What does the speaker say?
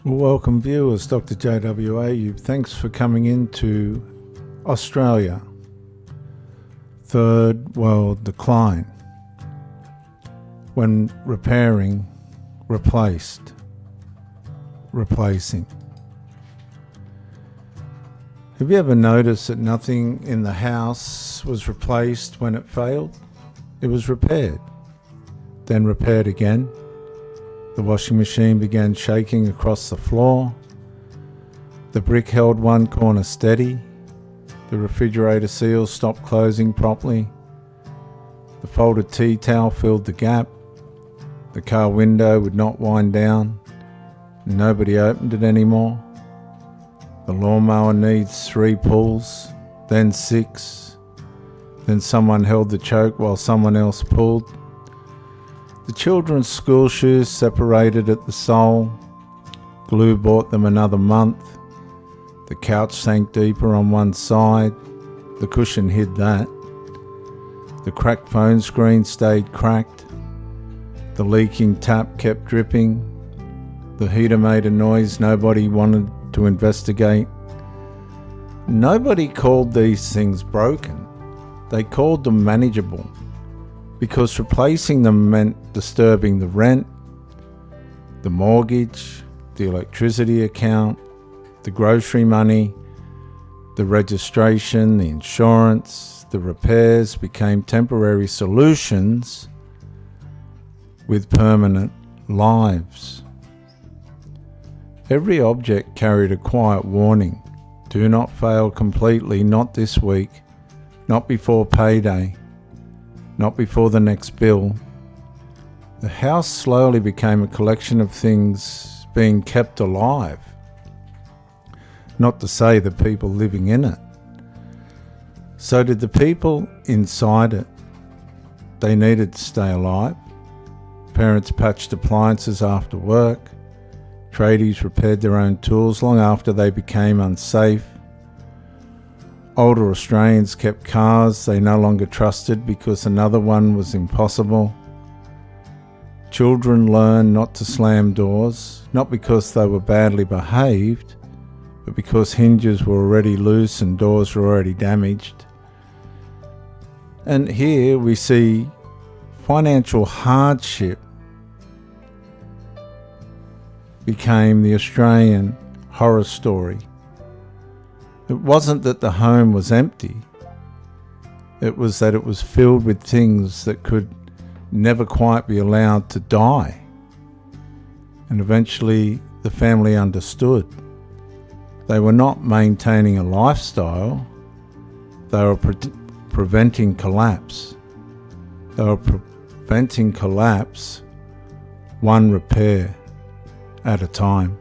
Well, welcome viewers, Dr. JWA. Thanks for coming into Australia. Third world decline. When repairing, replacing. Have you ever noticed that nothing in the house was replaced when it failed? It was repaired, then repaired again. The washing machine began shaking across the floor. The brick held one corner steady. The refrigerator seal stopped closing properly. The folded tea towel filled the gap. The car window would not wind down. Nobody opened it anymore. The lawnmower needs 3 pulls, then 6. Then someone held the choke while someone else pulled. The children's school shoes separated at the sole. Glue bought them another month. The couch sank deeper on one side. The cushion hid that. The cracked phone screen stayed cracked. The leaking tap kept dripping. The heater made a noise nobody wanted to investigate. Nobody called these things broken. They called them manageable, because replacing them meant disturbing the rent, the mortgage, the electricity account, the grocery money, the registration, the insurance. The repairs became temporary solutions with permanent lives. Every object carried a quiet warning. Do not fail completely, not this week, not before payday, not before the next bill. The house slowly became a collection of things being kept alive, not to say the people living in it. So did the people inside it. They needed to stay alive. Parents patched appliances after work. Tradies repaired their own tools long after they became unsafe. Older Australians kept cars they no longer trusted because another one was impossible. Children learned not to slam doors, not because they were badly behaved, but because hinges were already loose and doors were already damaged. And here we see financial hardship became the Australian horror story. It wasn't that the home was empty. It was that it was filled with things that could never quite be allowed to die. And eventually the family understood. They were not maintaining a lifestyle. They were preventing collapse. They were preventing collapse one repair at a time.